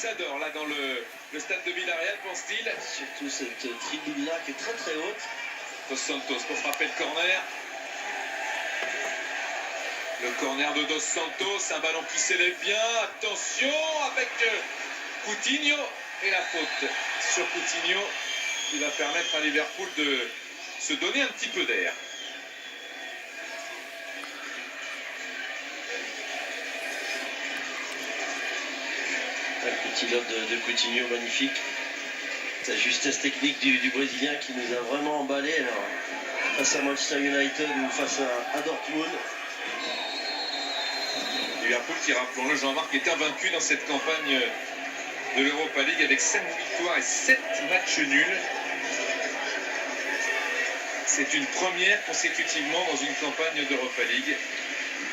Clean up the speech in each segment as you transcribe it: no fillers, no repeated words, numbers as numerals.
Ça dort là dans le stade de Villarreal, pense-t-il. Surtout cette tribune-là qui est très très haute. Dos Santos pour frapper le corner. Le corner de Dos Santos, un ballon qui s'élève bien. Attention avec Coutinho et la faute sur Coutinho qui va permettre à Liverpool de se donner un petit peu d'air. Un petit lob de Coutinho magnifique. La justesse technique du Brésilien qui nous a vraiment emballé face à Manchester United ou face à Dortmund. Liverpool qui, rappelons-le, Jean-Marc, est invaincu dans cette campagne de l'Europa League avec 5 victoires et 7 matchs nuls. C'est une première consécutivement dans une campagne d'Europa League.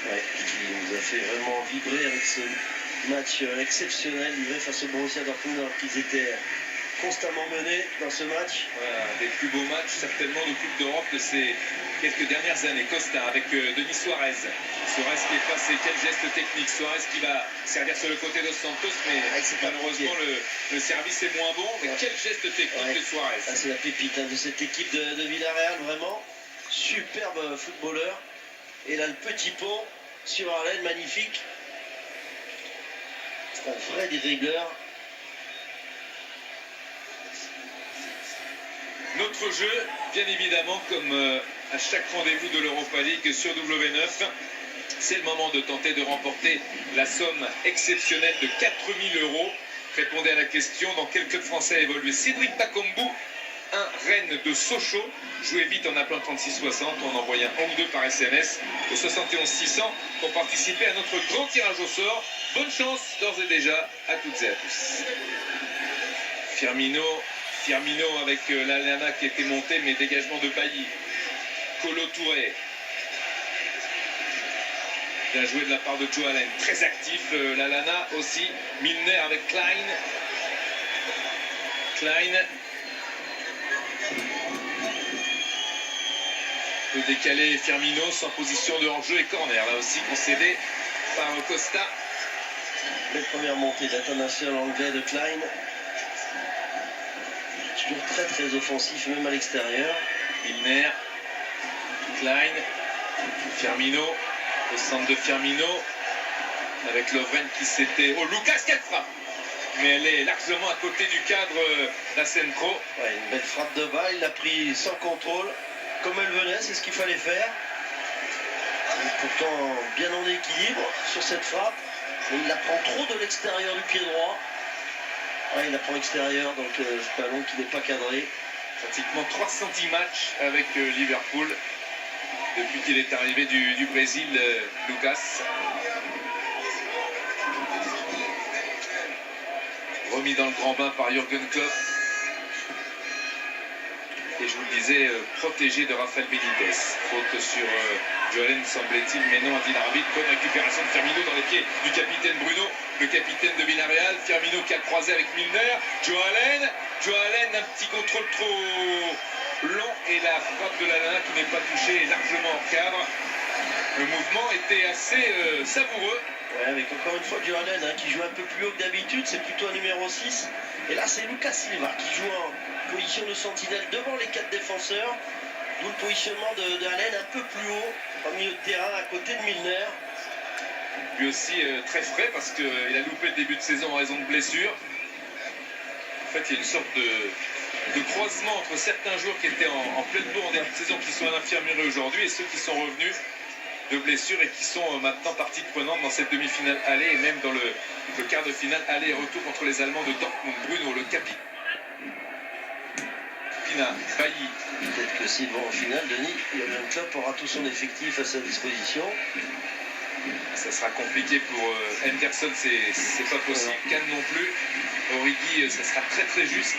Ouais, qui nous a fait vraiment vibrer avec ce match exceptionnel livré face au Borussia Dortmund alors qu'ils étaient constamment menés dans ce match. Voilà, des plus beaux matchs certainement de Coupe d'Europe de ces quelques dernières années. Costa avec Denis Suarez. Suarez qui est passé, quel geste technique. Suarez qui va servir sur le côté de Santos, mais malheureusement le service est moins bon. Mais quel geste technique de Suarez. Ah, c'est la pépite de cette équipe de Villarreal, vraiment. Superbe footballeur. Et là le petit pont sur Arlen, magnifique. C'est un vrai dribbleur. Notre jeu, bien évidemment, comme à chaque rendez-vous de l'Europa League sur W9, c'est le moment de tenter de remporter la somme exceptionnelle de 4 000 €. Répondez à la question, dans quel club français a évolué Cédric Bakambu, un Rennes de Sochaux. Jouez vite en appelant 3660, on envoie un 1 ou 2 par SMS au 71 600 pour participer à notre grand tirage au sort. Bonne chance d'ores et déjà à toutes et à tous. Firmino avec Lallana qui était monté, mais dégagement de Bailly. Kolo Touré. Bien joué de la part de Joe Allen. Très actif, Lallana aussi. Milner avec Klein. Peut décaler Firmino sans position de hors-jeu et corner. Là aussi concédé par Costa. Les premières montées d'international anglais de Klein. Toujours très très offensif, même à l'extérieur. Milner, Klein, Firmino, au centre de Firmino, avec Lovren qui s'était... Oh, Lucas, quelle frappe! Mais elle est largement à côté du cadre d'Acentro. Ouais, une belle frappe de balle, il l'a pris sans contrôle, comme elle venait, c'est ce qu'il fallait faire. Il est pourtant bien en équilibre sur cette frappe, mais il la prend trop de l'extérieur du pied droit. Ouais, il la prend extérieur, donc ce ballon qui n'est pas cadré. Pratiquement 300 matchs avec Liverpool depuis qu'il est arrivé du Brésil, Lucas. Remis dans le grand bain par Jürgen Klopp. Et je vous le disais, protégé de Rafael Benitez. Faute sur Joe Allen, semblait-il, mais non, a dit l'arbitre. Bonne récupération de Firmino dans les pieds du capitaine Bruno, le capitaine de Villarreal. Firmino qui a croisé avec Milner. Joe Allen, un petit contrôle trop long et la frappe de Lallana qui n'est pas touchée largement hors cadre. Le mouvement était assez savoureux. Ouais, avec encore une fois Joe Allen qui joue un peu plus haut que d'habitude, c'est plutôt un numéro 6. Et là c'est Lucas Silva qui joue en position de sentinelle devant les 4 défenseurs. D'où le positionnement de Allen un peu plus haut, en milieu de terrain, à côté de Milner. Lui aussi très frais parce qu'il a loupé le début de saison en raison de blessure. En fait, il y a une sorte de croisement entre certains joueurs qui étaient en pleine bourre en début de saison, qui sont à l'infirmerie aujourd'hui, et ceux qui sont revenus de blessures et qui sont maintenant partie prenante dans cette demi-finale aller et même dans le quart de finale aller et retour contre les Allemands de Dortmund. Bruno, le capitaine. Bailly. Peut-être que s'ils vont en finale, Denis, Jürgen Klopp aura tout son effectif à sa disposition. Ça sera compliqué pour Henderson, c'est pas possible. Kahn non plus. Origi, ça sera très très juste.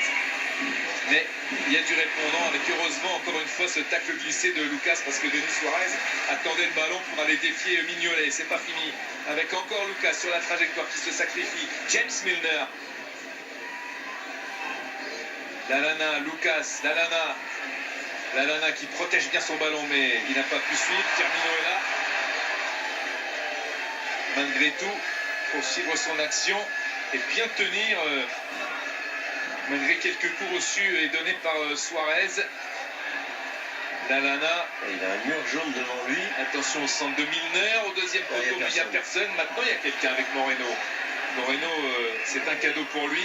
Mais il y a du répondant avec heureusement encore une fois ce tacle glissé de Lucas parce que Denis Suarez attendait le ballon pour aller défier Mignolet. C'est pas fini avec encore Lucas sur la trajectoire qui se sacrifie. James Milner. Lallana, Lucas, Lallana qui protège bien son ballon mais il n'a pas pu suivre. Firmino est là. Malgré tout, poursuivre son action. et bien tenir malgré quelques coups reçus et donnés par Suarez. Lallana. Il a un mur jaune devant lui. Attention au centre de Milner, au deuxième poteau, il n'y a personne. Maintenant, il y a quelqu'un avec Moreno. Moreno, c'est un cadeau pour lui.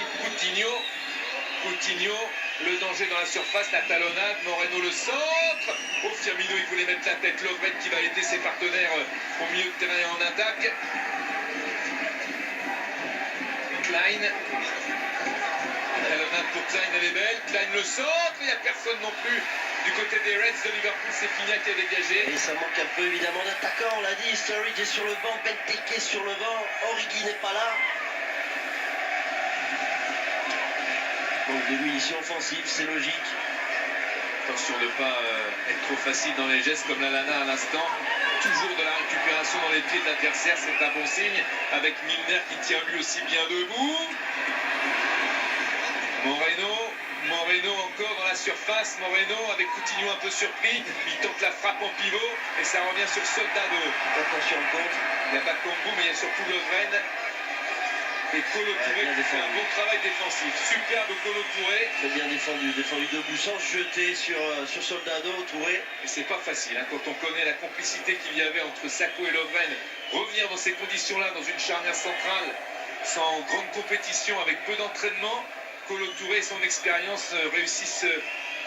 Coutinho, le danger dans la surface, la talonnade. Moreno, le centre. Oh, Firmino, il voulait mettre la tête. Lovren qui va aider ses partenaires au milieu de terrain et en attaque. Klein. La talonnade pour Klein, elle est belle. Klein, le centre. Il n'y a personne non plus. Du côté des Reds de Liverpool, c'est Fignac qui a dégagé. Et ça manque un peu évidemment d'attaquant, on l'a dit. Sturridge est sur le banc, Benteke est sur le banc, Origi n'est pas là. Donc des munitions offensives, c'est logique. Attention de ne pas être trop facile dans les gestes comme Lallana à l'instant. Toujours de la récupération dans les pieds de l'adversaire, c'est un bon signe. Avec Milner qui tient lui aussi bien debout. Moreno encore dans la surface. Moreno avec Coutinho un peu surpris. Il tente la frappe en pivot et ça revient sur Soldado. Attention au contre. Il n'y a pas de Combo, mais il y a surtout Lovren. Et Kolo Touré qui fait un bon travail défensif. Superbe Kolo Touré. Très bien défendu debout sans se jeter sur Soldado, Touré. Et c'est pas facile hein, quand on connaît la complicité qu'il y avait entre Sakho et Lovren. Revenir dans ces conditions-là, dans une charnière centrale, sans grande compétition, avec peu d'entraînement. Kolo Touré et son expérience réussissent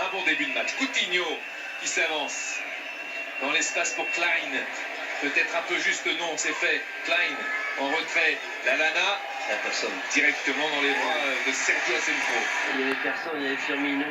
un bon début de match. Coutinho qui s'avance dans l'espace pour Klein. Peut-être un peu juste, non, c'est fait. Klein en retrait. Lallana Il n'y a personne. directement dans les bras de Sergio Asenjo. Il y avait personne, il y avait Firmino.